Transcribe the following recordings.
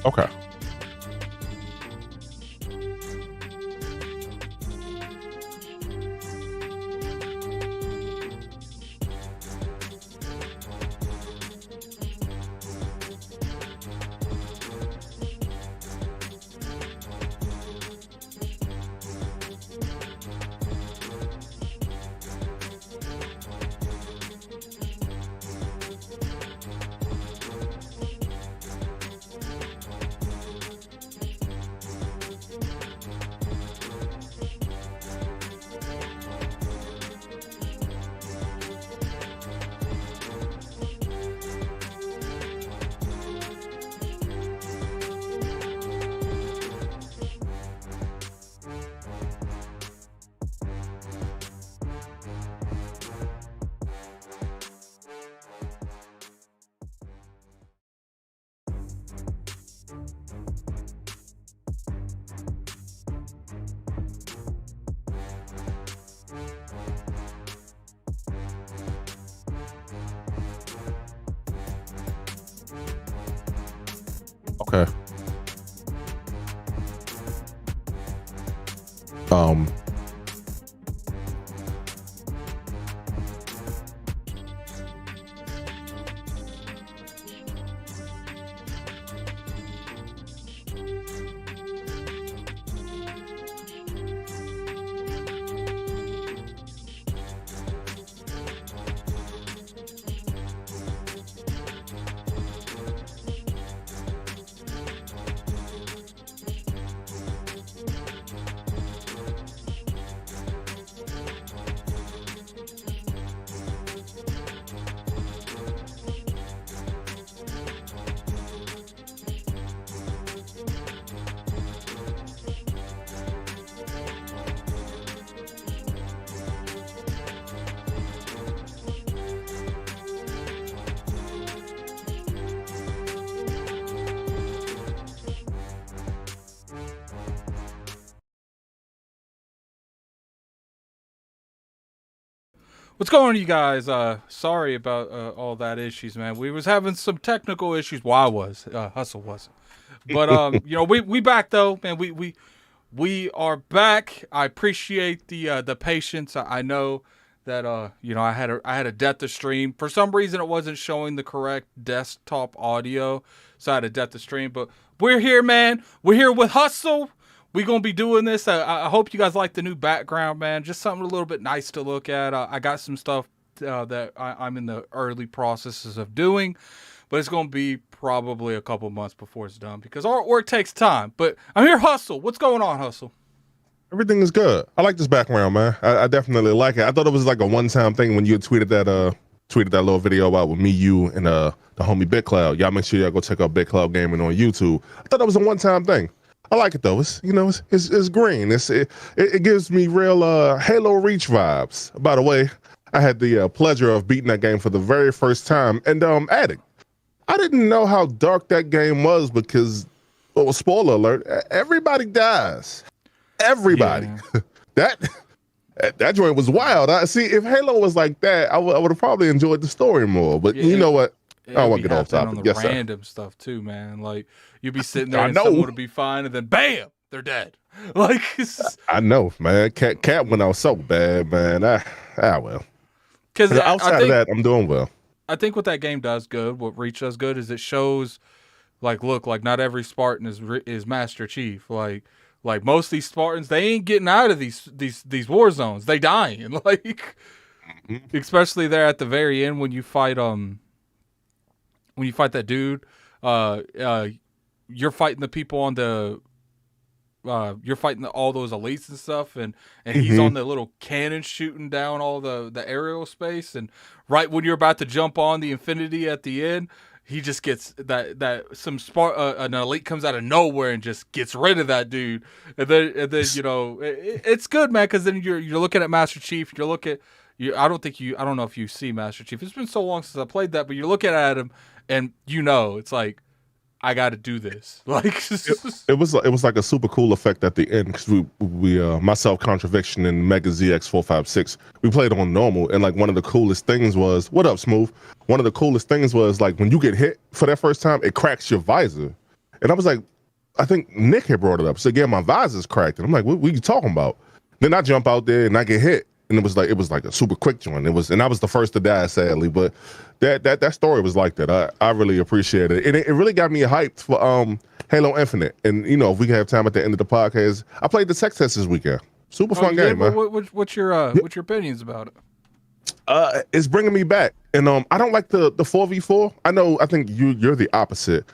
Okay. Okay. Um. What's going on, you guys? Sorry about all that issues, man. We was having some technical issues. Well, I was. Hustle wasn't. But we back though, man. We are back. I appreciate the patience. I know that I had a death to stream. For some reason, it wasn't showing the correct desktop audio, so I had a death to stream. But we're here, man. We're here with Hustle. We're going to be doing this. I hope you guys like the new background, man. Just something a little bit nice to look at. I got some stuff that I'm in the early processes of doing, but it's going to be probably a couple months before it's done because artwork takes time. But I'm here, Hustle. What's going on, Hustle? Everything is good. I like this background, man. I definitely like it. I thought it was like a one-time thing when you had tweeted that little video out with me, you, and the homie Big Cloud. Y'all make sure y'all go check out Big Cloud Gaming on YouTube. I thought that was a one-time thing. I like it though. It's green. It gives me real Halo Reach vibes. By the way, I had the pleasure of beating that game for the very first time. And adding, I didn't know how dark that game was because, well, spoiler alert, everybody dies. Everybody. Yeah. that joint was wild. I see. If Halo was like that, I would have probably enjoyed the story more. But you know what? I don't want to get off topic. On the random stuff too, man. Like you'd be sitting there and someone would be fine, and then bam, they're dead. Like I know, man. Cat went out so bad, man. Well. Because outside of that, I'm doing well. I think what that game does good, what Reach does good, is it shows, like, look, like not every Spartan is Master Chief. Like most of these Spartans, they ain't getting out of these war zones. They dying. Like, especially there at the very end when you fight that dude, you're fighting the people on the, you're fighting all those elites and stuff, and he's on the little cannon shooting down all the aerial space, and right when you're about to jump on the Infinity at the end, he just gets an elite comes out of nowhere and just gets rid of that dude, and then it's good, man, because then you're looking at Master Chief, I don't know if you see Master Chief. It's been so long since I played that, but you're looking at him. And it's like, I got to do this. Like it was like a super cool effect at the end because we myself, Contraviction, and Mega ZX456, we played on normal, and like one of the coolest things was, what up, Smooth? One of the coolest things was like when you get hit for that first time, it cracks your visor, And I was like, I think Nick had brought it up. So yeah, my visor's cracked. And I'm like, what are you talking about? Then I jump out there and I get hit. And it was like a super quick joint. And I was the first to die, sadly. But that story was like that. I really appreciate it. And it really got me hyped for Halo Infinite. And you know, if we can have time at the end of the podcast, I played the tech test this weekend. Super fun game, man. What's your opinions about it? It's bringing me back. And I don't like the 4v4. I think you're the opposite.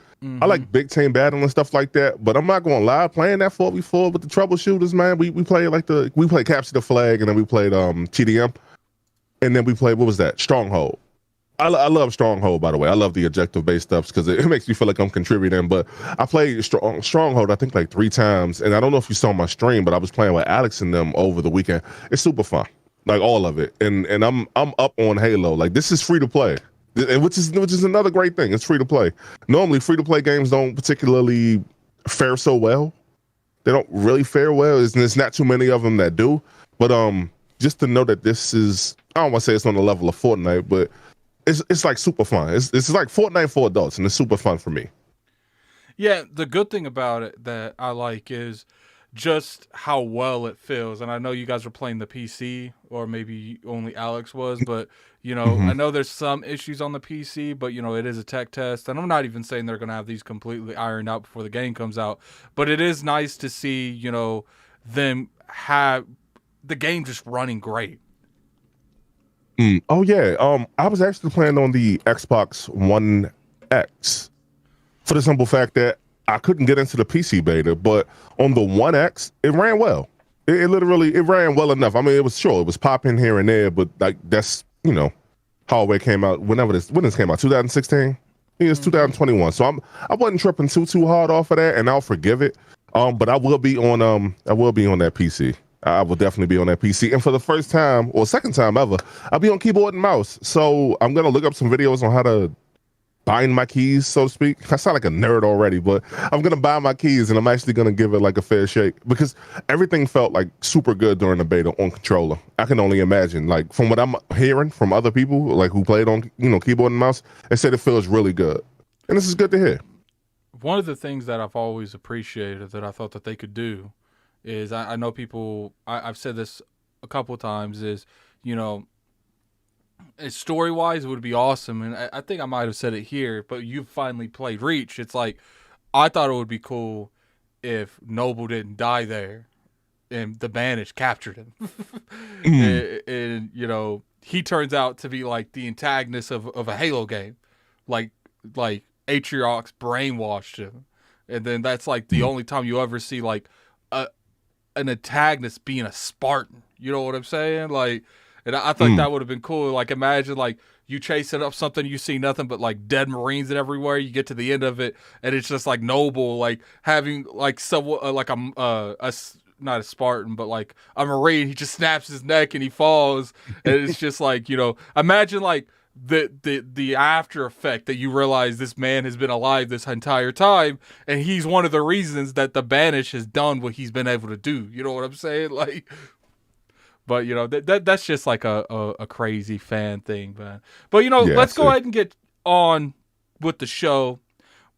I like big team battle and stuff like that, but I'm not gonna lie, playing that 4v4 with the troubleshooters, man, we played we played Capture the Flag, and then we played TDM, and then we played, what was that, Stronghold. I love Stronghold, by the way. I love the objective based stuff because it makes me feel like I'm contributing. But I played Stronghold I think like 3 times, and I don't know if you saw my stream, but I was playing with Alex and them over the weekend. It's super fun, like all of it, and I'm up on Halo. Like, this is free to play. Which is another great thing. It's free to play. Normally, free to play games don't particularly fare so well. They don't really fare well. There's not too many of them that do. But just to know that this is, I don't want to say it's on the level of Fortnite, but it's like super fun. It's like Fortnite for adults, and it's super fun for me. Yeah, the good thing about it that I like is just how well it feels. And I know you guys are playing the PC, or maybe only Alex was, but you know, I know there's some issues on the PC, but you know, it is a tech test, and I'm not even saying they're going to have these completely ironed out before the game comes out, but it is nice to see, you know, them have the game just running great. Oh yeah, I was actually playing on the Xbox One X for the simple fact that I couldn't get into the PC beta, but on the One X, it ran well. It literally ran well enough. I mean, it was popping here and there, but like that's, you know, how it came out. When this came out, 2016. It's 2021. So I wasn't tripping too hard off of that, and I'll forgive it. But I will be on that PC. I will definitely be on that PC, and for the first time or second time ever, I'll be on keyboard and mouse. So I'm gonna look up some videos on how to bind my keys, so to speak. I sound like a nerd already, but I'm gonna buy my keys, and I'm actually gonna give it like a fair shake because everything felt like super good during the beta on controller. I can only imagine, like from what I'm hearing from other people like who played on, you know, keyboard and mouse, they said it feels really good, and this is good to hear. One of the things that I've always appreciated that I thought that they could do is I know people, I've said this a couple of times, is, you know, story wise, it would be awesome. And I think I might have said it here, but you finally played Reach. It's like, I thought it would be cool if Noble didn't die there and the Banished captured him. and, you know, he turns out to be like the antagonist of a Halo game. Like Atriox brainwashed him. And then that's like the only time you ever see like an antagonist being a Spartan. You know what I'm saying? Like, and I thought that would have been cool. Like, imagine like you chasing up something, you see nothing but like dead Marines and everywhere. You get to the end of it, and it's just like Noble, like having like someone like a not a Spartan, but like a Marine. He just snaps his neck and he falls, and it's just like, you know, imagine like the after effect that you realize this man has been alive this entire time, and he's one of the reasons that the Banish has done what he's been able to do. You know what I'm saying? Like, but you know, that's just like a crazy fan thing, man. But you know, let's go ahead and get on with the show.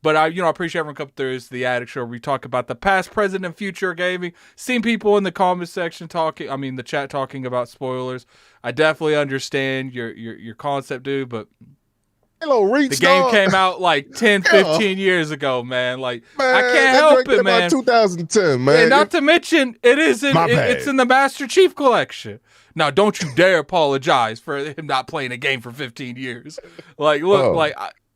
But I appreciate everyone coming through. It's the Addict Show, where we talk about the past, present, and future of gaming. Seen people in the comment section the chat talking about spoilers. I definitely understand your concept, dude, but Halo Reach, the game came out like 10, 15 years ago, man. Like, man, I can't help it, man. 2010, man. And not to mention, it's in the Master Chief Collection. Now, don't you dare apologize for him not playing a game for 15 years. Like, look,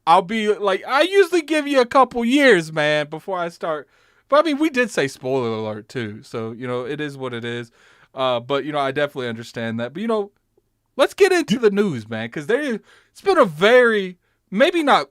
I'll be like, I usually give you a couple years, man, before I start. But I mean, we did say spoiler alert too, so you know, it is what it is. But you know, I definitely understand that. But you know, let's get into the news, man, because it's been a very, maybe not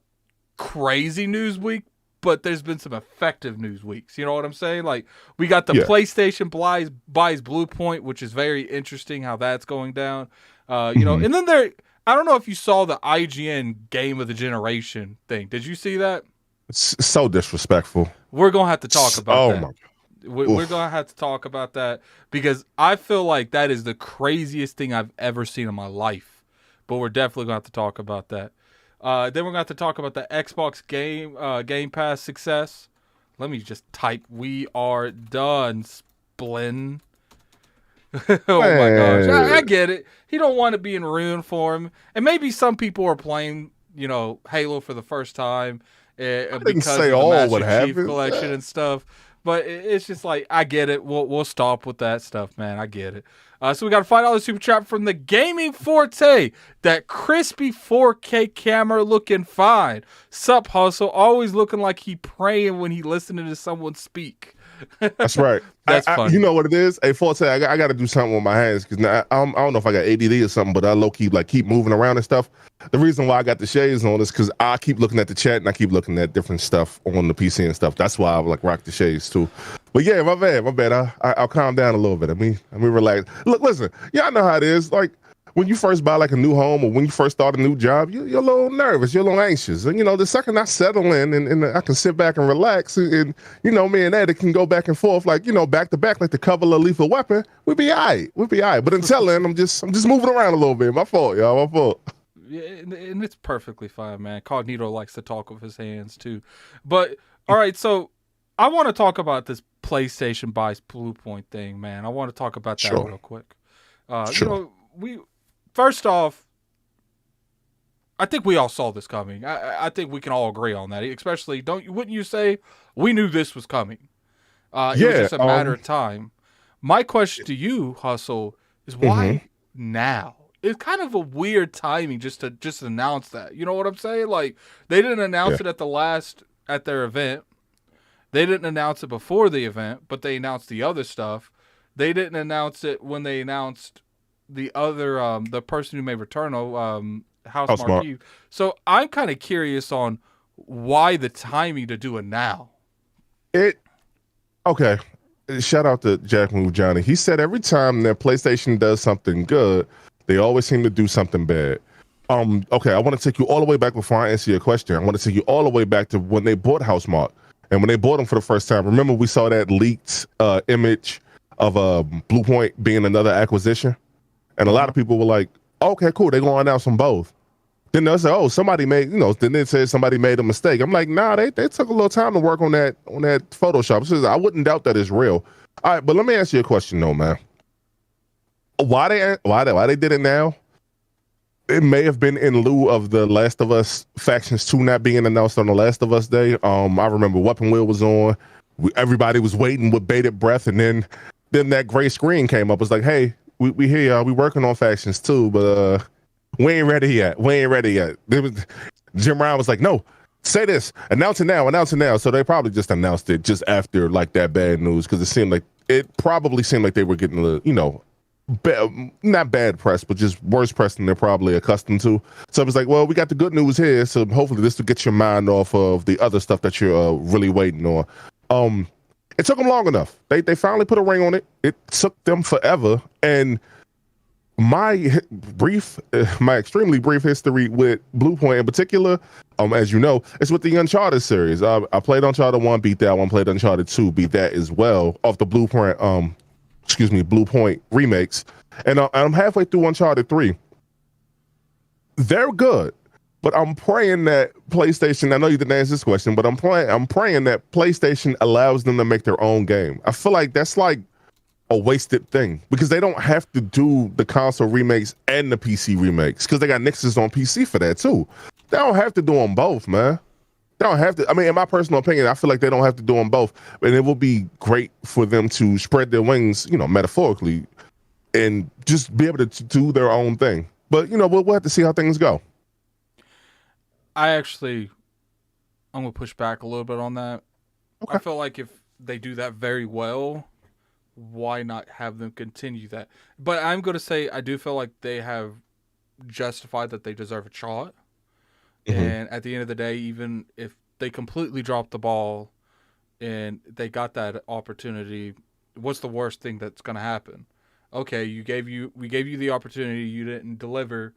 crazy news week, but there's been some effective news weeks. You know what I'm saying? Like, we got the PlayStation buys Bluepoint, which is very interesting how that's going down. You know, and then I don't know if you saw the IGN Game of the Generation thing. Did you see that? It's so disrespectful. We're going to have to talk about that. My God. We're going to have to talk about that because I feel like that is the craziest thing I've ever seen in my life. But we're definitely going to have to talk about that. Then we're going to have to talk about the Xbox Gamepass success. Let me just type. We are done, Splin. Oh my gosh, I get it. He don't want it being ruined for him, and maybe some people are playing, Halo for the first time because say of the all Master what Chief happened. collection and stuff. But it's just like, I get it. We'll stop with that stuff, man. I get it. So we got a $5 super chat from the Gaming Forte. That crispy 4K camera looking fine. Sup, Hustle. Always looking like he praying when he listening to someone speak. That's right. That's funny. You know what it is? Hey, Forte, I got to do something with my hands because I don't know if I got ADD or something, but I low-key keep moving around and stuff. The reason why I got the shades on is because I keep looking at the chat and I keep looking at different stuff on the PC and stuff. That's why I rock the shades too. But yeah, my bad. I'll calm down a little bit. Let me relax. Look, listen, y'all know how it is. Like, when you first buy a new home or when you first start a new job, you're a little nervous, you're a little anxious. And, the second I settle in and I can sit back and relax and me and Ed can go back and forth, back to back, like the cover of Lethal Weapon, we'd be all right. But until then, I'm just moving around a little bit. My fault, y'all, my fault. Yeah, and it's perfectly fine, man. Cognito likes to talk with his hands too. But, all right, so I want to talk about this PlayStation buys Bluepoint thing, man. I want to talk about that real quick. Sure. First off, I think we all saw this coming. I think we can all agree on that. Especially, wouldn't you say we knew this was coming? It was just a matter of time. My question to you, Hustle, is why now? It's kind of a weird timing just to announce that. You know what I'm saying? Like, they didn't announce it at their event. They didn't announce it before the event, but they announced the other stuff. They didn't announce it when they announced the other, the person who made Returnal, House Marquee. So I'm kind of curious on why the timing to do it now. Okay. Shout out to Jack Move Johnny. He said every time that PlayStation does something good, they always seem to do something bad. Okay, I want to take you all the way back before I answer your question. I want to take you all the way back to when they bought Housemarque. And when they bought them for the first time, remember we saw that leaked image of Bluepoint being another acquisition? And a lot of people were like, okay, cool, they're going to announce them both. Then they'll say, oh, somebody made, then they say somebody made a mistake. I'm like, nah, they took a little time to work on that Photoshop. So I wouldn't doubt that it's real. All right, but let me ask you a question though, man. Why they did it now? It may have been in lieu of the Last of Us Factions 2 not being announced on the Last of Us Day. I remember Weapon Wheel was on. Everybody was waiting with bated breath, and then that gray screen came up. It's like, hey, we hear y'all. We working on Factions 2, but we ain't ready yet. Jim Ryan was like, no, say this, announce it now. So they probably just announced it just after that bad news because it probably seemed like they were getting not bad press, but just worse press than they're probably accustomed to. So it was like, well, we got the good news here, so hopefully this will get your mind off of the other stuff that you're really waiting on. It took them long enough. They finally put a ring on it. It took them forever, and my extremely brief history with Bluepoint in particular, as you know, is with the Uncharted series. I played Uncharted 1, beat that one, played Uncharted 2, beat that as well, off the Bluepoint remakes. And I'm halfway through Uncharted 3. They're good, but I'm praying that PlayStation, I know you didn't answer this question, but I'm praying that PlayStation allows them to make their own game. I feel like that's like a wasted thing because they don't have to do the console remakes and the PC remakes because they got Nixes on PC for that too. They don't have to do them both, man. They don't have to. I mean, in my personal opinion, I feel like they don't have to do them both. And it will be great for them to spread their wings, metaphorically, and just be able to do their own thing. But, we'll have to see how things go. I'm going to push back a little bit on that. Okay. I feel like if they do that very well, why not have them continue that? But I'm going to say I do feel like they have justified that they deserve a shot. Mm-hmm. And at the end of the day, even if they completely dropped the ball and they got that opportunity, what's the worst thing that's going to happen? Okay, we gave you the opportunity, you didn't deliver,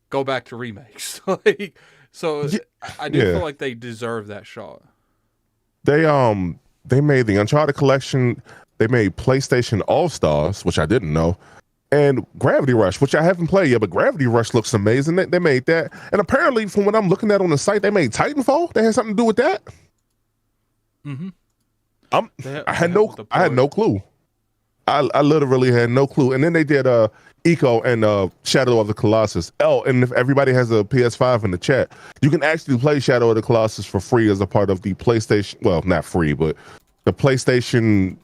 go back to remakes. I do feel like they deserve that shot. They made the Uncharted collection, they made PlayStation All-Stars, which I didn't know. And Gravity Rush, which I haven't played yet, but Gravity Rush looks amazing. They made that. And apparently, from what I'm looking at on the site, they made Titanfall. They had something to do with that. Mm-hmm. The I hell had no with the I had no port. clue. I literally had no clue. And then they did Eco and Shadow of the Colossus. Oh, and if everybody has a PS5 in the chat, you can actually play Shadow of the Colossus for free as a part of the PlayStation. Well, not free, but the PlayStation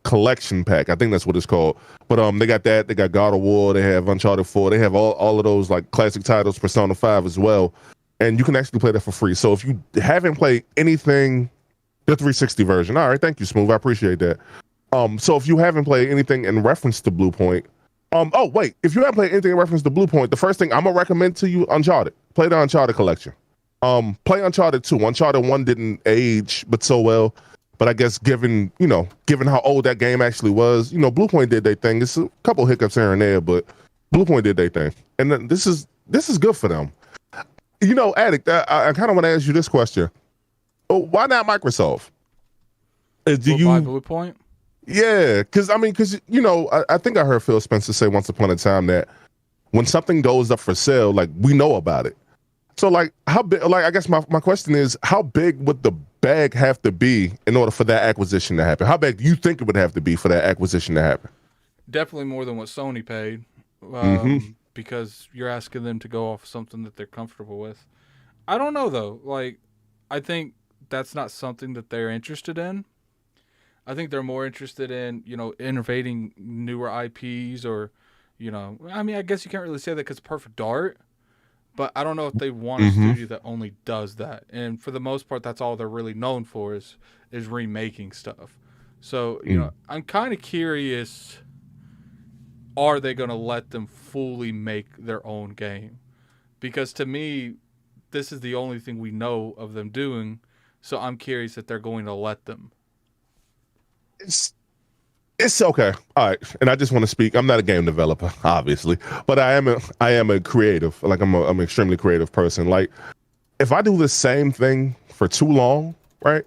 collection pack. I think that's what it's called. But they got that. They got God of War. They have Uncharted 4. They have all of those like classic titles, Persona 5 as well. And you can actually play that for free. So if you haven't played anything, the 360 version. All right, thank you, Smooth. I appreciate that. So if you haven't played anything in reference to Bluepoint, oh wait, if you haven't played anything in reference to Bluepoint, the first thing I'm gonna recommend to you, Uncharted. Play the Uncharted collection. Play Uncharted 2. Uncharted 1 didn't age but so well. But I guess given how old that game actually was, Bluepoint did their thing. It's a couple hiccups here and there, but Bluepoint did their thing. And then this is good for them. Addict, I kind of want to ask you this question. Why not Microsoft? Buy Bluepoint? Yeah, because I think I heard Phil Spencer say once upon a time that when something goes up for sale, like we know about it. So like how big? Like I guess my question is, how big would the bag have to be in order for that acquisition to happen? How big do you think it would have to be for that acquisition to happen? Definitely more than what Sony paid, because you're asking them to go off something that they're comfortable with. I don't know though. Like, I think that's not something that they're interested in. I think they're more interested in, innovating newer IPs or, I guess you can't really say that because Perfect Dark, but I don't know if they want a studio that only does that. And for the most part, that's all they're really known for is remaking stuff. So, I'm kind of curious, are they going to let them fully make their own game? Because to me, this is the only thing we know of them doing. So I'm curious if they're going to let them. It's okay. All right. And I just want to speak. I'm not a game developer, obviously, but I am a creative. Like I'm an extremely creative person. Like if I do the same thing for too long, right,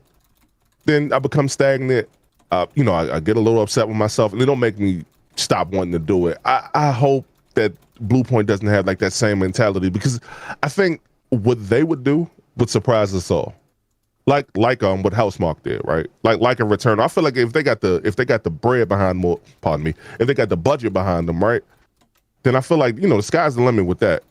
then I become stagnant. I get a little upset with myself, and it don't make me stop wanting to do it. I hope that Bluepoint doesn't have like that same mentality, because I think what they would do would surprise us all. Like what Housemarque did, right? Like a return. I feel like if they got the bread behind more, pardon me, if they got the budget behind them, right? Then I feel like the sky's the limit with that.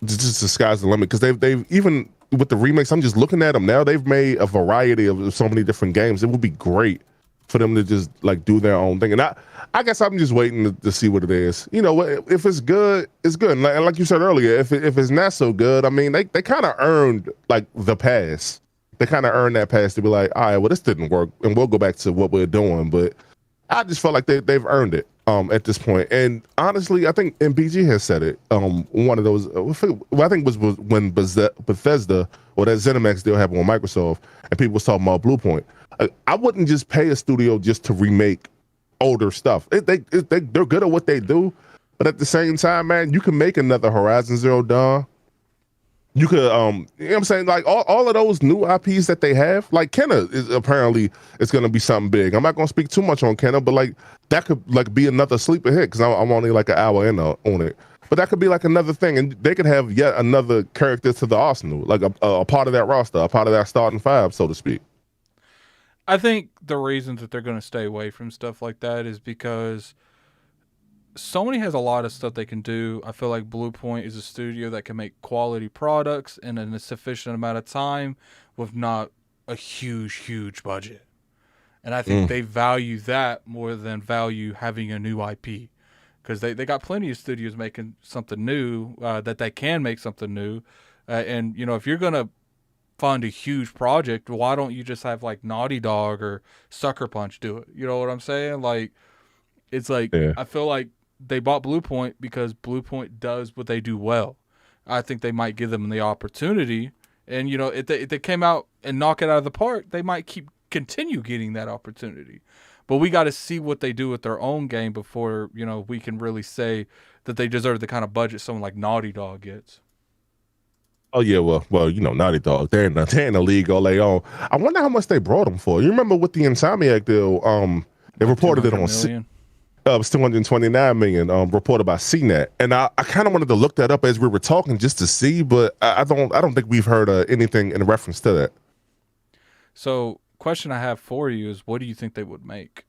Just the sky's the limit, because they've even with the remakes. I'm just looking at them now. They've made a variety of so many different games. It would be great for them to just like do their own thing. And I guess I'm just waiting to see what it is. If it's good, it's good. And like you said earlier, if it's not so good, I mean, they kind of earned like the pass. They kind of earned that pass to be like, all right, well, this didn't work, and we'll go back to what we're doing. But I just felt like they've earned it at this point. And honestly, I think MPG has said it. One of those, I think was when Bethesda or that ZeniMax deal happened with Microsoft, and people was talking about Bluepoint. I wouldn't just pay a studio just to remake older stuff. They're good at what they do, but at the same time, man, you can make another Horizon Zero Dawn. You could, what I'm saying? Like all of those new IPs that they have, like Kenna is apparently it's going to be something big. I'm not going to speak too much on Kenna, but like that could like be another sleeper hit, because I'm only like an hour in on it. But that could be like another thing, and they could have yet another character to the arsenal, like a part of that roster, a part of that starting five, so to speak. I think the reason that they're going to stay away from stuff like that is because Sony has a lot of stuff they can do. I feel like Bluepoint is a studio that can make quality products in a sufficient amount of time with not a huge budget. And I think they value that more than value having a new IP. Because they got plenty of studios making something new, that they can make something new. And, if you're going to fund a huge project, why don't you just have like Naughty Dog or Sucker Punch do it? You know what I'm saying? Like, it's like, yeah. I feel like they bought Bluepoint because Bluepoint does what they do well. I think they might give them the opportunity, and if they came out and knock it out of the park, they might continue getting that opportunity. But we got to see what they do with their own game before we can really say that they deserve the kind of budget someone like Naughty Dog gets. Oh yeah, well, Naughty Dog, they're in the league all their own. I wonder how much they brought them for. You remember with the Insomniac deal? They reported it on. It was 229 million, reported by CNET, and I kind of wanted to look that up as we were talking just to see, but I don't think we've heard anything in reference to that. So, question I have for you is, what do you think they would make?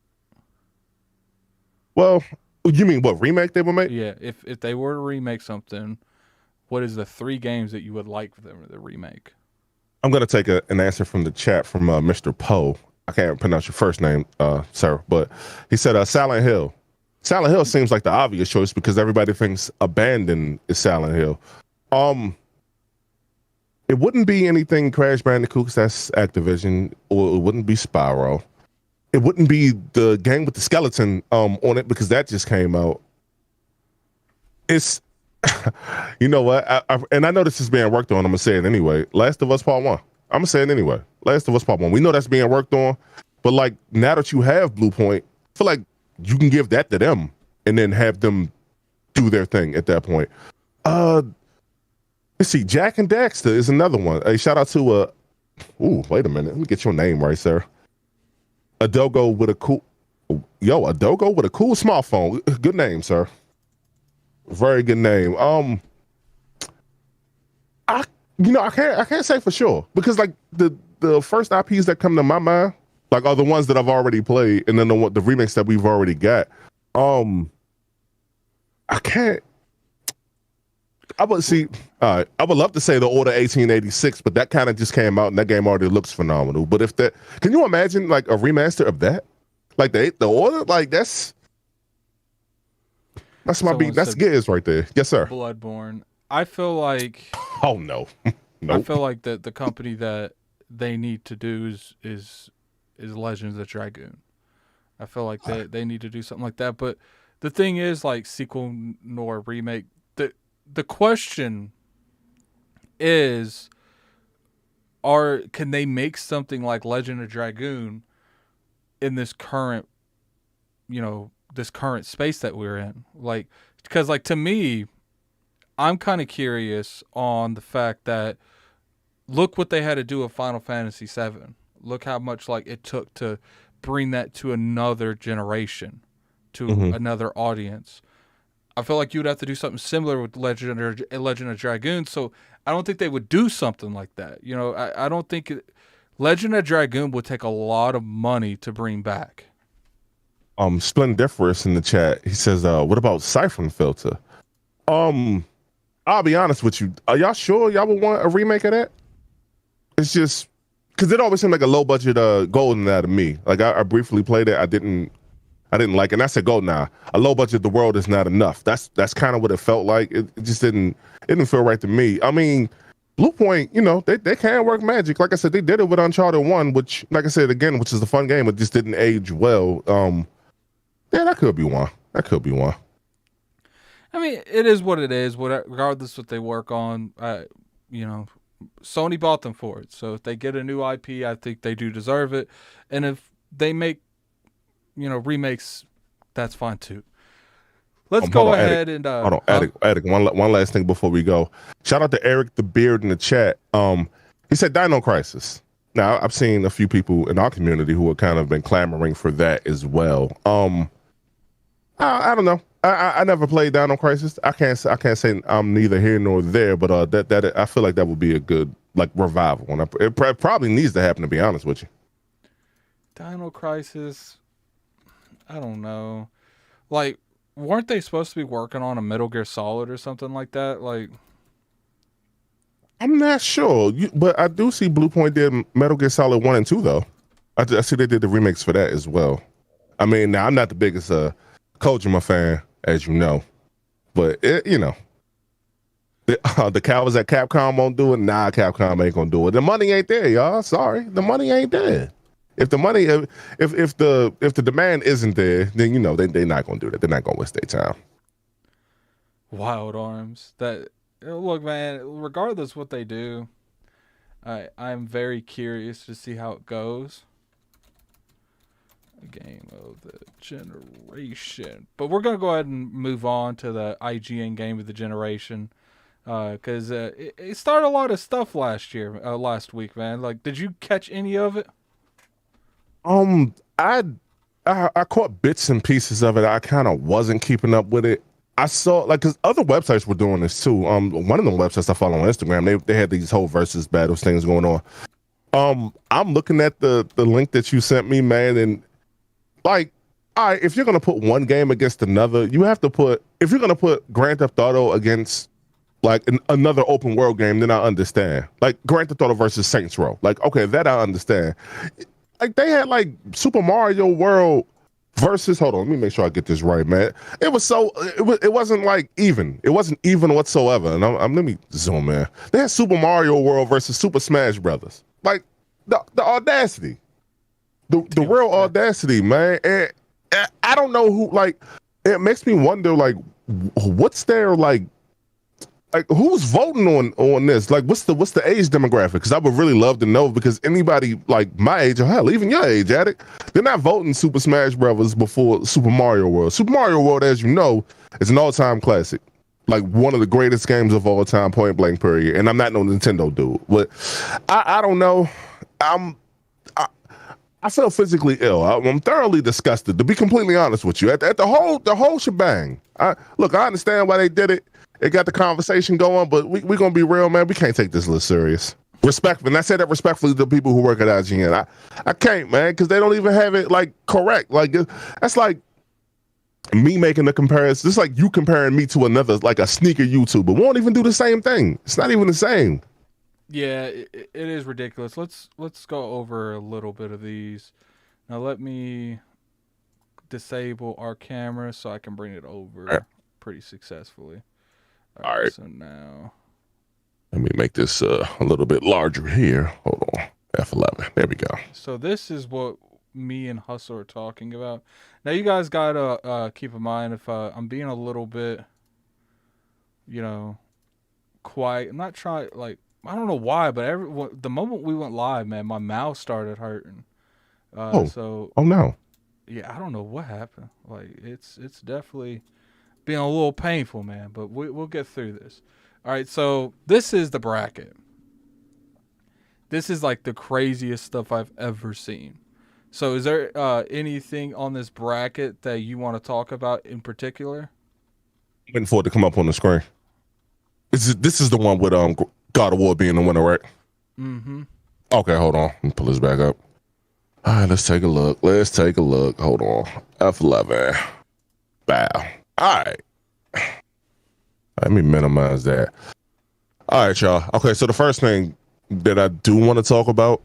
Well, you mean what remake they would make? Yeah, if they were to remake something, what is the 3 games that you would like for them to remake? I'm gonna take an answer from the chat from Mr. Poe. I can't pronounce your first name, sir, but he said Silent Hill. Silent Hill seems like the obvious choice because everybody thinks Abandon is Silent Hill. It wouldn't be anything Crash Bandicoot 'cause that's Activision, or it wouldn't be Spyro. It wouldn't be the game with the skeleton on it because that just came out. It's you know what? I know this is being worked on. I'm gonna say it anyway. Last of Us Part 1. I'm gonna say it anyway. Last of Us Part 1. We know that's being worked on, but like now that you have Bluepoint, I feel like you can give that to them and then have them do their thing at that point. Let's see. Jack and Daxter is another one. Hey, shout out to wait a minute. Let me get your name right, sir. Adogo with a cool smartphone. Good name, sir. Very good name. I can't say for sure because like the first IPs that come to my mind like are the ones that I've already played, and then the remakes that we've already got. I can't. I would see. I would love to say the Order 1886, but that kind of just came out, and that game already looks phenomenal. But if that, can you imagine like a remaster of that? Like the Order, like that's my beat. That's Giz right there. Yes, sir. Bloodborne. I feel like. Oh no. Nope. I feel like the company that they need to do is Legends of Dragoon. I feel like they need to do something like that. But the thing is, like sequel nor remake. The question is, can they make something like Legend of Dragoon in this current, this current space that we're in? Like, because like to me, I'm kind of curious on the fact that look what they had to do with Final Fantasy VII. Look how much like it took to bring that to another generation, to another audience. I feel like you'd have to do something similar with Legend of Dragoon. So I don't think they would do something like that. I don't think Legend of Dragoon would take a lot of money to bring back. Splendiferous in the chat. He says, "What about Siphon Filter?" I'll be honest with you. Are y'all sure y'all would want a remake of that? It's just because it always seemed like a low budget GoldenEye to me. Like I briefly played it. I didn't like it. And I said, GoldenEye, a low budget, the world is not enough. That's kind of what it felt like. It just didn't feel right to me. I mean, Bluepoint, they can work magic. Like I said, they did it with Uncharted 1, which, like I said again, which is a fun game, it just didn't age well. Yeah, that could be one. I mean, it is what it is. Regardless what they work on, Sony bought them for it. So if they get a new IP, I think they do deserve it. And if they make, remakes, that's fine too. Let's go ahead and hold on, Attic. One last thing before we go. Shout out to Eric the Beard in the chat. He said Dino Crisis. Now I've seen a few people in our community who have kind of been clamoring for that as well. I don't know. I never played Dino Crisis. I can't say I'm neither here nor there, but that I feel like that would be a good like revival. And it probably needs to happen, to be honest with you. Dino Crisis. I don't know. Like, weren't they supposed to be working on a Metal Gear Solid or something like that? Like, I'm not sure, but I do see Bluepoint did Metal Gear Solid 1 and 2 though. I see they did the remakes for that as well. I mean, now I'm not the biggest Kojima fan, as you know, but the cowards at Capcom won't do it. Nah, Capcom ain't gonna do it. The money ain't there, y'all. Sorry, the money ain't there. If the money, if the demand isn't there, then they're not gonna do that. They're not gonna waste their time. Wild Arms. Look, man. Regardless what they do, I'm very curious to see how it goes. Game of the generation. But we're going to go ahead and move on to the IGN game of the generation. Because it started a lot of stuff last week, man. Like, did you catch any of it? I caught bits and pieces of it. I kind of wasn't keeping up with it. I saw, because other websites were doing this too. One of them websites I follow on Instagram, they had these whole versus battles things going on. I'm looking at the link that you sent me, man, and like, all right, if you're gonna put one game against another, you have to put. If you're gonna put Grand Theft Auto against like another open world game, then I understand. Like Grand Theft Auto versus Saints Row, like okay, that I understand. Like they had like Super Mario World versus. Hold on, let me make sure I get this right, man. It was so it wasn't like even. It wasn't even whatsoever. And let me zoom in. They had Super Mario World versus Super Smash Brothers. Like the audacity, the real audacity, man. And I don't know who. Like it makes me wonder. Like what's their like who's voting on this? Like what's the age demographic? Because I would really love to know, because anybody like my age or hell even your age, Addict, they're not voting Super Smash Brothers before Super Mario World. Super Mario World, as you know, is an all-time classic, like one of the greatest games of all time, point blank period. And I'm not no Nintendo dude, but I don't know. I feel physically ill. I'm thoroughly disgusted, to be completely honest with you. At the whole shebang. I understand why they did it. It got the conversation going, but we're going to be real, man. We can't take this a little serious. Respectfully, and I say that respectfully to the people who work at IGN. I can't, man, because they don't even have it, like, correct. Like, that's like me making a comparison. It's like you comparing me to another, like a sneaker YouTuber. We won't even do the same thing. It's not even the same. Yeah, it is ridiculous. Let's go over a little bit of these. Now let me disable our camera so I can bring it over pretty successfully. All right. So now let me make this a little bit larger here. Hold on. F11. There we go. So this is what me and Hustle are talking about. Now you guys gotta keep in mind if I'm being a little bit, quiet. I'm not trying, like, I don't know why, but the moment we went live, man, my mouth started hurting. Oh no. Yeah, I don't know what happened. Like it's definitely being a little painful, man. But we'll get through this. All right, so this is the bracket. This is like the craziest stuff I've ever seen. So is there anything on this bracket that you want to talk about in particular? I'm waiting for it to come up on the screen. This is the one with God of War being the winner, right? Mm-hmm. Okay, hold on. Let me pull this back up. All right, let's take a look. Hold on. F11. Bow. All right. Let me minimize that. All right, y'all. Okay, so the first thing that I do want to talk about,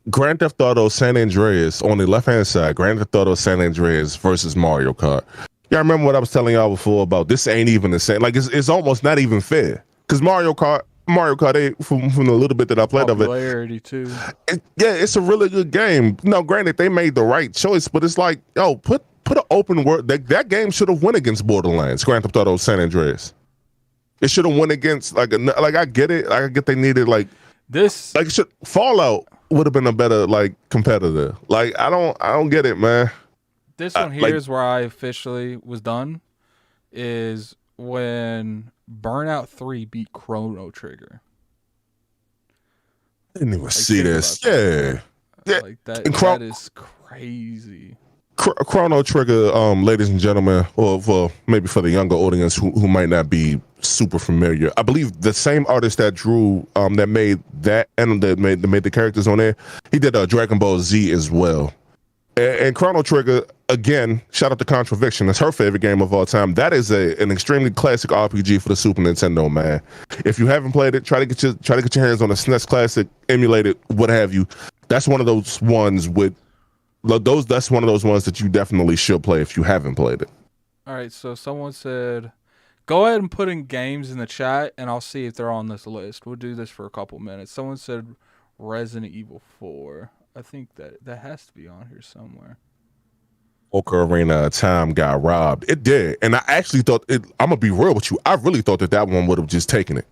Grand Theft Auto San Andreas on the left-hand side, Grand Theft Auto San Andreas versus Mario Kart. Y'all remember what I was telling y'all before about this ain't even the same. Like it's almost not even fair, because Mario Kart 8, from the little bit that I played of it, popularity too. It's a really good game. No, granted they made the right choice, but it's like, put an open world. That game should have won against Borderlands, Grand Theft Auto San Andreas. It should have won against I get it. I get they needed like this. Like Fallout would have been a better like competitor. Like I don't get it, man. This one here is where I officially was done. Is when Burnout 3 beat Chrono Trigger. I didn't even see this. Yeah. Like that is crazy. Chrono Trigger, ladies and gentlemen, or for maybe for the younger audience who might not be super familiar, I believe the same artist that drew that made that and that made the characters on there, he did Dragon Ball Z as well. And Chrono Trigger, again, shout out to Contraviction. It's her favorite game of all time. That is an extremely classic RPG for the Super Nintendo, man. If you haven't played it, try to get your hands on a SNES Classic, emulate it, what have you. That's one of those ones that's one of those ones that you definitely should play if you haven't played it. All right, so someone said, go ahead and put in games in the chat, and I'll see if they're on this list. We'll do this for a couple minutes. Someone said Resident Evil 4. I think that has to be on here somewhere. Poker Arena time got robbed. It did. And I actually thought I'm going to be real with you. I really thought that one would have just taken it.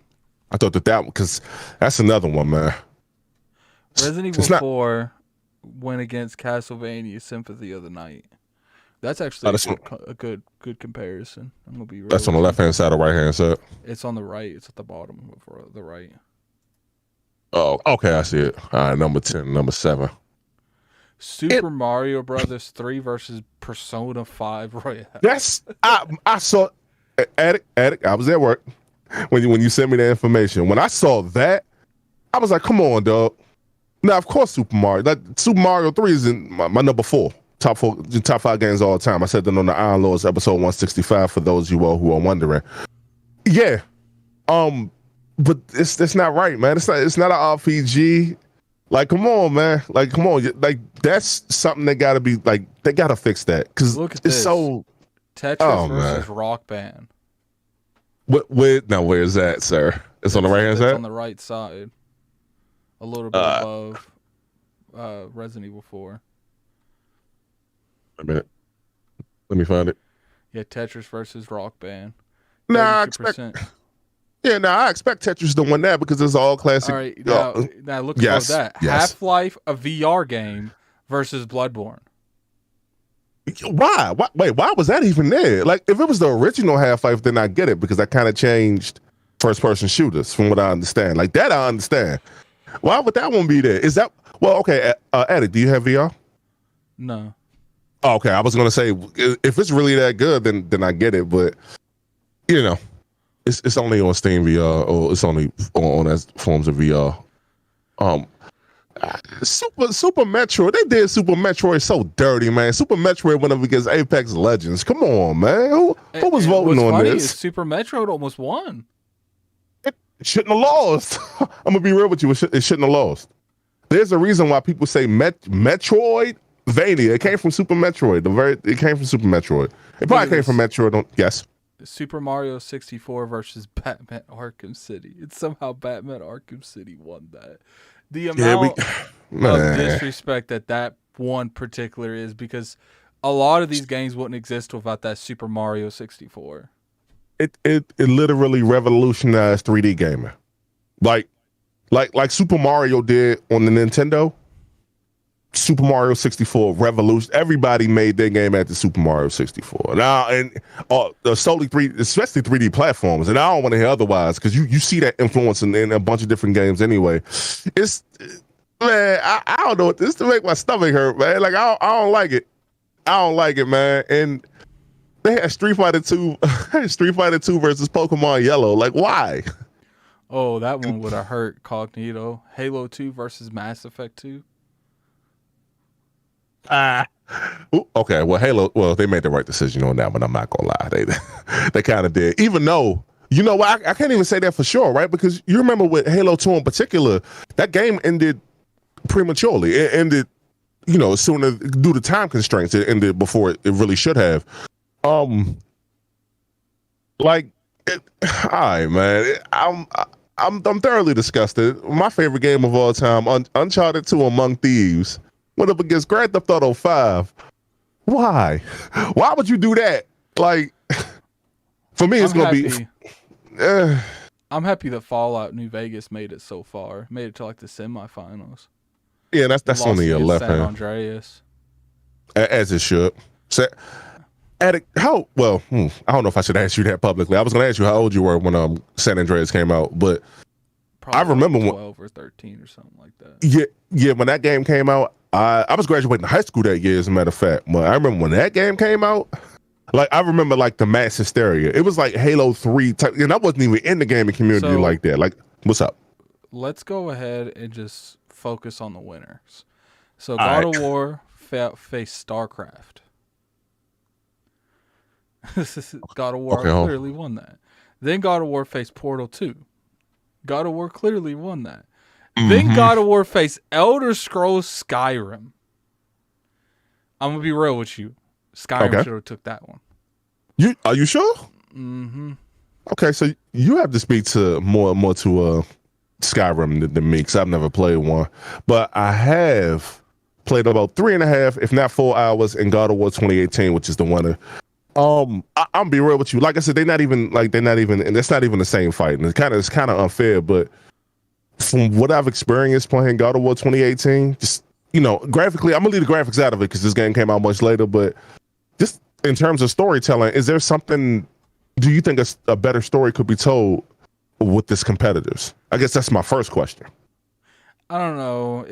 I thought that one, because that's another one, man. Resident Evil 4 went against Castlevania Symphony of the Night. That's actually a good comparison. I'm going to be real. That's on the left-hand side or right-hand side? It's on the right. It's at the bottom of the right. Oh, okay, I see it. All right, number 10, number 7. Super Mario Brothers 3 versus Persona 5 Royale. Yes, I saw Addict. I was at work when you sent me the information. When I saw that, I was like, come on, dog. Now, of course, Super Mario. Like Super Mario 3 is in my number 4. Top 5 games all the time. I said that on the Iron Lords episode 165 for those of you all who are wondering. Yeah. But it's not right, man. It's not an RPG. Like, come on, man. Like, come on. Like, that's something they gotta be like. They gotta fix that because Look at it's this. so. Tetris versus Rock Band. Now where is that, sir? It's on the right hand side. On the right side, a little bit above Resident Evil 4. A minute. Let me find it. Yeah, Tetris versus Rock Band. Nah, I expect. Yeah, I expect Tetris to win that because it's all classic. All right, now look above that. Yes. Half-Life, a VR game versus Bloodborne. Why? Wait, why was that even there? Like, if it was the original Half-Life, then I get it because that kind of changed first-person shooters, from what I understand. Like that, I understand. Why would that one be there? Is that okay? Eddie, do you have VR? No. Oh, okay, I was gonna say if it's really that good, then I get it. But you know, it's only on Steam VR or it's only on as forms of VR. Super Metroid. They did Super Metroid so dirty, man. Super Metroid went up against Apex Legends. Come on, man. Who was voting on this? Super Metroid almost won. It shouldn't have lost. I'm gonna be real with you. It shouldn't have lost. There's a reason why people say Metroidvania. It came from Super Metroid. It came from Super Metroid. It probably came from Metroid. Yes. Super Mario 64 versus Batman Arkham City. It's somehow Batman Arkham City won that. The amount of disrespect that one particular is, because a lot of these games wouldn't exist without that Super Mario 64. It literally revolutionized 3D gaming. Like Super Mario did on the Nintendo. Super Mario 64 revolution. Everybody made their game at the Super Mario 64. Now, and solely especially 3D platforms. And I don't want to hear otherwise because you see that influence in a bunch of different games anyway. It's man, I don't know what this to make my stomach hurt, man. Like I don't like it. I don't like it, man. And they had Street Fighter 2 versus Pokemon Yellow. Like why? Oh, that one would have hurt Cognito. Halo 2 versus Mass Effect 2. Okay, well, Halo. Well, they made the right decision on that one. I'm not gonna lie, they kind of did. Even though, you know what, I can't even say that for sure, right? Because you remember with Halo 2 in particular, that game ended prematurely. It ended, you know, sooner due to time constraints. It ended before it really should have. All right, man. I'm thoroughly disgusted. My favorite game of all time, Uncharted 2 Among Thieves, went up against Grand Theft Auto 5. Why? Why would you do that? Like, for me, it's going to be... I'm happy that Fallout New Vegas made it so far. Made it to, like, the semifinals. Yeah, that's only your left San hand. Andreas. As it should. So, I don't know if I should ask you that publicly. I was going to ask you how old you were when San Andreas came out, but probably I remember like 12 or 13 or something like that. Yeah, when that game came out, I was graduating high school that year, as a matter of fact. But I remember when that game came out, like I remember like the mass hysteria. It was like Halo 3 type, and I wasn't even in the gaming community like that. Like, what's up? Let's go ahead and just focus on the winners. So God of War faced StarCraft. God of War clearly won that. Then God of War faced Portal 2. God of War clearly won that. Mm-hmm. Then God of War faced Elder Scrolls Skyrim. I'm going to be real with you. Skyrim should have took that one. Are you sure? Mm-hmm. Okay, so you have to speak to more to Skyrim than me, because I've never played one. But I have played about 3.5, if not 4 hours in God of War 2018, which is the winner. I'm be real with you. Like I said, and that's not even the same fight. And it's kind of unfair, but from what I've experienced playing God of War 2018, just, you know, graphically, I'm gonna leave the graphics out of it because this game came out much later, but just in terms of storytelling, is there something, do you think a better story could be told with this competitors? I guess that's my first question. I don't know.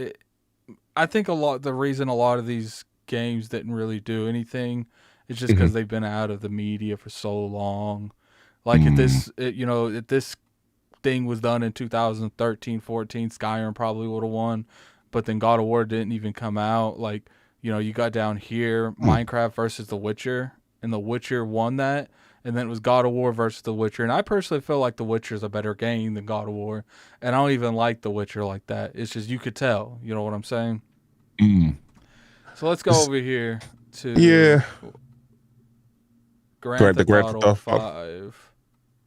I think the reason a lot of these games didn't really do anything is just because they've been out of the media for so long. Like at this thing was done in 2013, 14, Skyrim probably would have won. But then God of War didn't even come out. Like, you got down here, Minecraft versus The Witcher, and The Witcher won that. And then it was God of War versus The Witcher. And I personally feel like The Witcher is a better game than God of War. And I don't even like The Witcher like that. It's just, you could tell. You know what I'm saying? So let's go over here to Grand Theft Auto 5.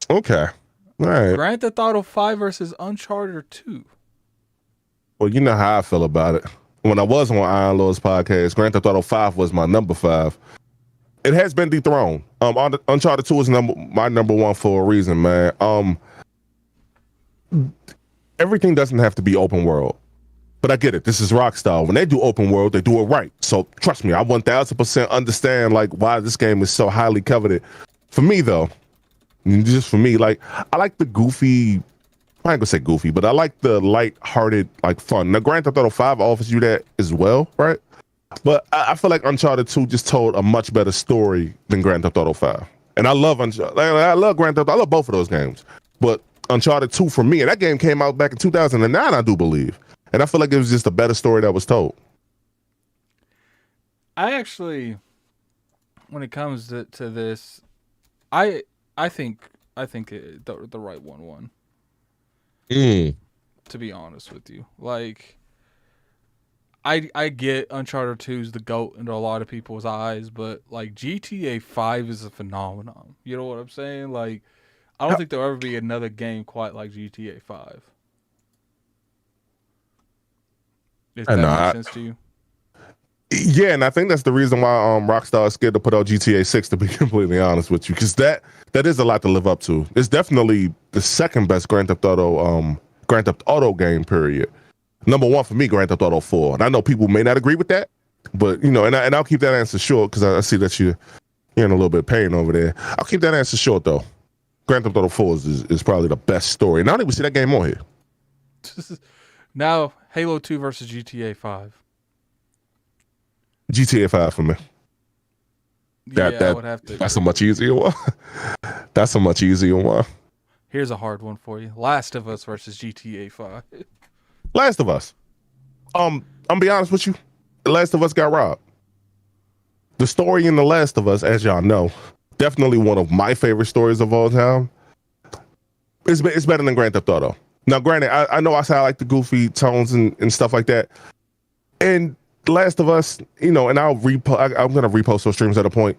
Okay. All right. Grand Theft Auto 5 versus Uncharted 2. Well, you know how I feel about it. When I was on Iron Lord's podcast, Grand Theft Auto 5 was my number 5. It has been dethroned. Uncharted 2 is my number 1 for a reason, man. Everything doesn't have to be open world, but I get it. This is Rockstar. When they do open world, they do it right. So trust me, I 1000% understand like why this game is so highly coveted. For me though, just for me, like I like the goofy. I ain't gonna say goofy, but I like the light-hearted, like fun. Now, Grand Theft Auto 5 offers you that as well, right? But I feel like Uncharted 2 just told a much better story than Grand Theft Auto 5. And I love Uncharted. I love Grand Theft. I love both of those games. But Uncharted 2 for me, and that game came out back in 2009, I do believe. And I feel like it was just a better story that was told. I actually, when it comes to this, I think the right one won. To be honest with you, like. I get Uncharted 2 is the GOAT into a lot of people's eyes, but like GTA 5 is a phenomenon. You know what I'm saying? Like, I don't think there'll ever be another game quite like GTA 5. If that makes sense to you? Yeah, and I think that's the reason why Rockstar is scared to put out GTA 6, to be completely honest with you, because that is a lot to live up to. It's definitely the second best Grand Theft Auto game, period. Number 1 for me, Grand Theft Auto 4. And I know people may not agree with that, but and I'll keep that answer short because I see that you're in a little bit of pain over there. I'll keep that answer short though. Grand Theft Auto 4 is probably the best story. And I don't even see that game on here. Now, Halo 2 versus GTA 5. GTA 5 for me. I would have to. That's a much easier one. That's a much easier one. Here's a hard one for you. Last of Us versus GTA 5. Last of Us. I'm be honest with you. The Last of Us got robbed. The story in The Last of Us, as y'all know, definitely one of my favorite stories of all time. It's better than Grand Theft Auto. Now, granted, I know I sound like the goofy tones and stuff like that. And The Last of Us, and I'm gonna repost those streams at a point.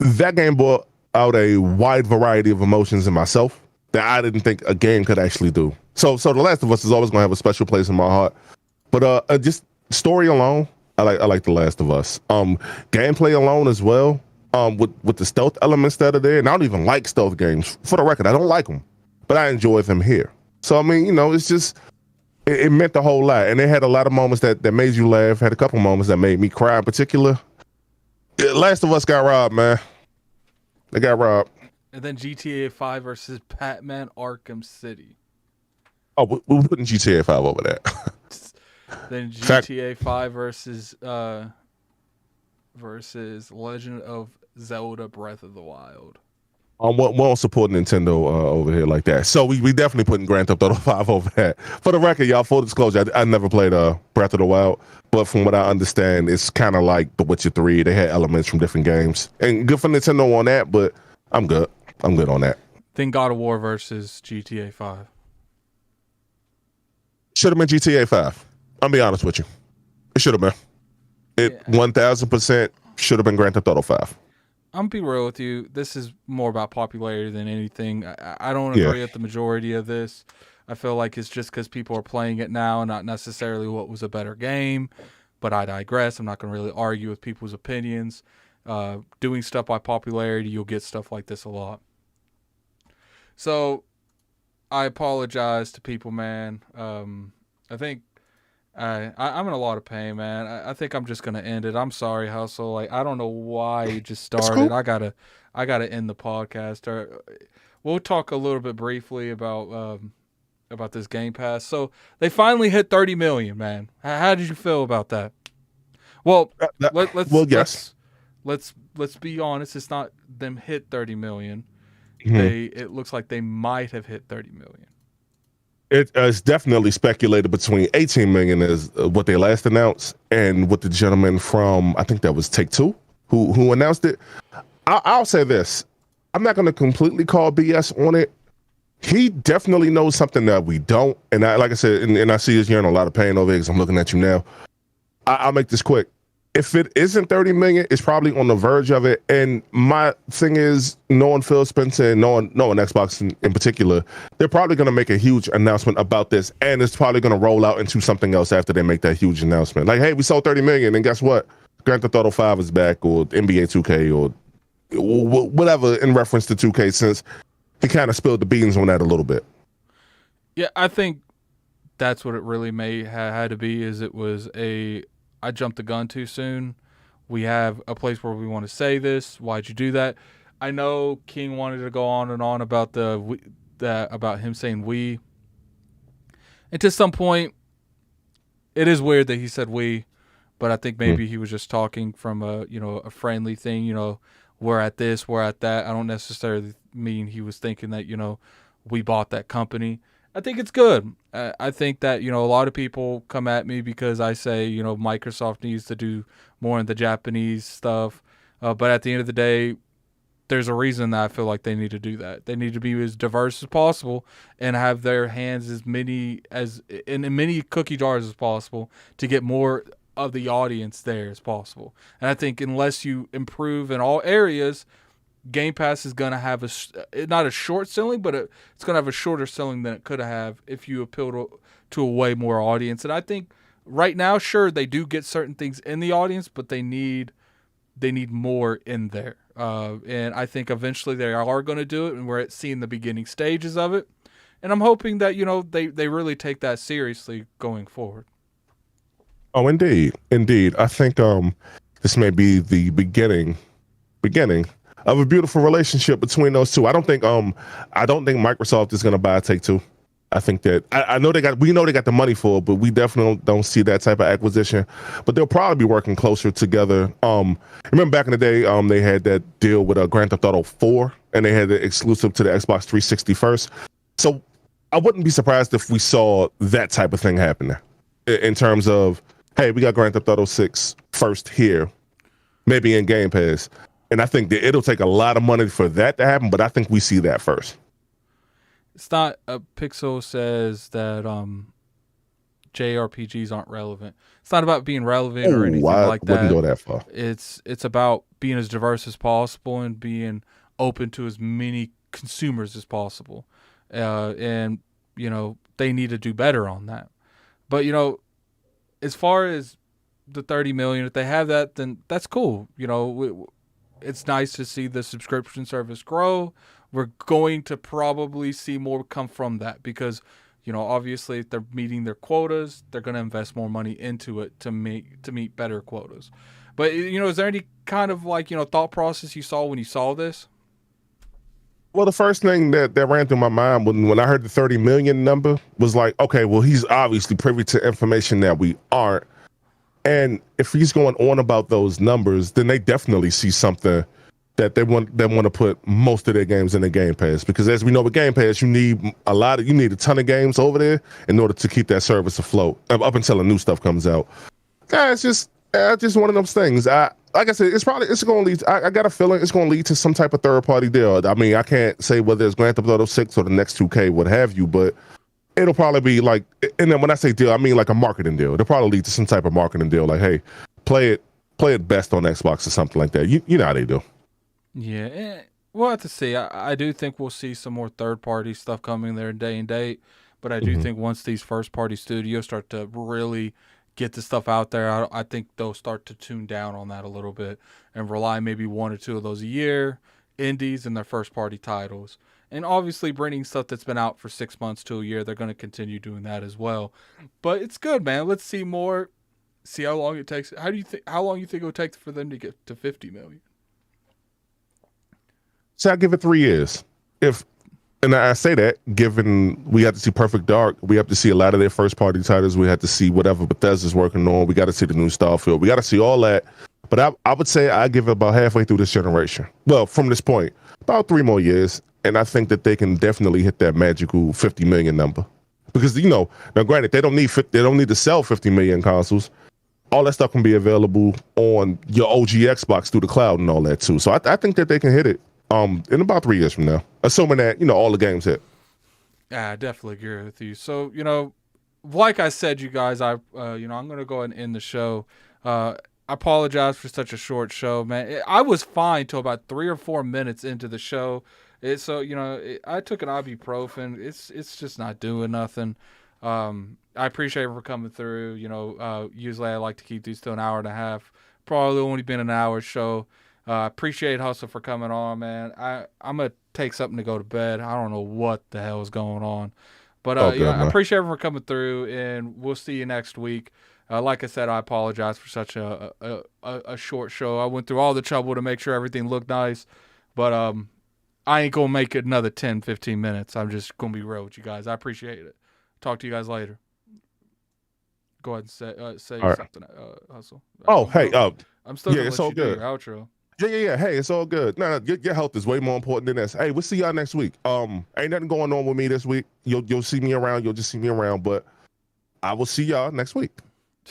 That game brought out a wide variety of emotions in myself that I didn't think a game could actually do. So The Last of Us is always gonna have a special place in my heart. But just story alone, I like The Last of Us. Gameplay alone as well. With the stealth elements that are there, and I don't even like stealth games. For the record, I don't like them, but I enjoy them here. So I mean, it's just it meant a whole lot, and it had a lot of moments that made you laugh. Had a couple moments that made me cry in particular. Last of Us got robbed, man. They got robbed. And then GTA 5 versus Batman Arkham City. Oh, we're putting GTA 5 over that. Then GTA 5 versus Legend of Zelda Breath of the Wild. We won't support Nintendo over here like that. So we definitely putting Grand Theft Auto 5 over that. For the record, y'all, full disclosure, I never played Breath of the Wild, but from what I understand, it's kind of like The Witcher 3. They had elements from different games. And good for Nintendo on that, but I'm good. I'm good on that. Then God of War versus GTA 5. Should have been GTA 5. I'll be honest with you. It should have been. It 1000% should have been Grand Theft Auto 5. I'm gonna be real with you. This is more about popularity than anything. I don't agree with the majority of this. I feel like it's just because people are playing it now, not necessarily what was a better game. But I digress. I'm not gonna really argue with people's opinions. Doing stuff by popularity, you'll get stuff like this a lot. So I apologize to people, man. I think I'm in a lot of pain, man. I think I'm just gonna end it. I'm sorry, Hustle. Like, I don't know why you just started. Cool. I gotta end the podcast. Or we'll talk a little bit briefly about this Gamepass. So they finally hit 30 million, man. How did you feel about that? Well, let's be honest. It's not them hit 30 million. Mm-hmm. It looks like they might have hit 30 million. It's definitely speculated between 18 million is what they last announced, and what the gentleman from, I think that was Take-Two who announced it. I'll say this: I'm not going to completely call BS on it. He definitely knows something that we don't, and like I said, and I see you're in a lot of pain over it because I'm looking at you now. I'll make this quick. If it isn't 30 million, it's probably on the verge of it. And my thing is, knowing Phil Spencer and knowing Xbox in particular, they're probably going to make a huge announcement about this, and it's probably going to roll out into something else after they make that huge announcement. Like, hey, we sold 30 million, and guess what? Grand Theft Auto 5 is back, or NBA 2K, or whatever in reference to 2K, since he kind of spilled the beans on that a little bit. Yeah, I think that's what it really had to be. Is it was I jumped the gun too soon. We have a place where we want to say this. Why'd you do that? I know King wanted to go on and on about about him saying we. And to some point, it is weird that he said we, but I think maybe he was just talking from a friendly thing. We're at this, we're at that. I don't necessarily mean he was thinking that we bought that company. I think it's good. I think that, a lot of people come at me because I say, Microsoft needs to do more in the Japanese stuff. But at the end of the day, there's a reason that I feel like they need to do that. They need to be as diverse as possible and have their hands in many cookie jars as possible to get more of the audience there as possible. And I think unless you improve in all areas, Game Pass is going to have not a short selling, but it's going to have a shorter selling than it could have if you appeal to a way more audience. And I think right now, sure, they do get certain things in the audience, but they need more in there. And I think eventually they are going to do it, and we're seeing the beginning stages of it. And I'm hoping that, they really take that seriously going forward. Oh, indeed. I think this may be the beginning of a beautiful relationship between those two. I don't think Microsoft is going to buy Take-Two. I think that we know they got the money for it, but we definitely don't see that type of acquisition. But they'll probably be working closer together. Remember back in the day, they had that deal with Grand Theft Auto 4, and they had it exclusive to the Xbox 360 first. So I wouldn't be surprised if we saw that type of thing happen in terms of, hey, we got Grand Theft Auto 6 first here, maybe in Game Pass. And I think that it'll take a lot of money for that to happen, but I think we see that first. It's not Pixel says that JRPGs aren't relevant. It's not about being relevant or anything like that. Wouldn't go that far. It's about being as diverse as possible and being open to as many consumers as possible. And they need to do better on that. But as far as the 30 million, if they have that, then that's cool. It's nice to see the subscription service grow. We're going to probably see more come from that because, obviously if they're meeting their quotas, they're going to invest more money into it to meet better quotas. But, is there any kind of thought process you saw when you saw this? Well, the first thing that ran through my mind when I heard the 30 million number was like, okay, well, he's obviously privy to information that we aren't. And if he's going on about those numbers, then they definitely see something that they want to put most of their games in the Game Pass. Because as we know with Game Pass, you need a ton of games over there in order to keep that service afloat up until the new stuff comes out. Yeah, it's just one of those things. Like I said, it's going to lead. I got a feeling it's going to lead to some type of third party deal. I mean, I can't say whether it's Grand Theft Auto 6 or the next 2K, what have you, but it'll probably be like, and then when I say deal, I mean like a marketing deal. It'll probably lead to some type of marketing deal, like, hey, play it best on Xbox or something like that. You know how they do. Yeah, we'll have to see. I do think we'll see some more third-party stuff coming there day and date, but I do think once these first-party studios start to really get the stuff out there, I think they'll start to tune down on that a little bit and rely maybe one or two of those a year, indies and their first-party titles. And obviously bringing stuff that's been out for 6 months to a year, they're going to continue doing that as well. But it's good, man. Let's see more. See how long it takes. How long you think it would take for them to get to 50 million? So I give it 3 years. And I say that given we have to see Perfect Dark, we have to see a lot of their first party titles. We have to see whatever Bethesda's working on. We got to see the new Starfield. We got to see all that. But I would say I give it about halfway through this generation. Well, from this point, about 3 more years. And I think that they can definitely hit that magical 50 million number because now granted they don't need to sell 50 million consoles. All that stuff can be available on your OG Xbox through the cloud and all that too. So I think that they can hit it in about 3 years from now, assuming that all the games hit. Yeah, I definitely agree with you. So like I said, you guys, I'm gonna go ahead and end the show. I apologize for such a short show, man. I was fine till about 3 or 4 minutes into the show. I took an ibuprofen. It's just not doing nothing. I appreciate it for coming through. Usually I like to keep these to an hour and a half. Probably only been an hour show. Appreciate Hustle for coming on, man. I'm gonna take something to go to bed. I don't know what the hell is going on, but I appreciate everyone for coming through, and we'll see you next week. Like I said, I apologize for such a short show. I went through all the trouble to make sure everything looked nice, but I ain't gonna make it another 10, 15 minutes. I'm just gonna be real with you guys. I appreciate it. Talk to you guys later. Go ahead and say something, Hustle. I'm still gonna let you do your outro. Yeah. Hey, it's all good. No, your health is way more important than this. Hey, we'll see y'all next week. Ain't nothing going on with me this week. You'll see me around. You'll just see me around, but I will see y'all next week.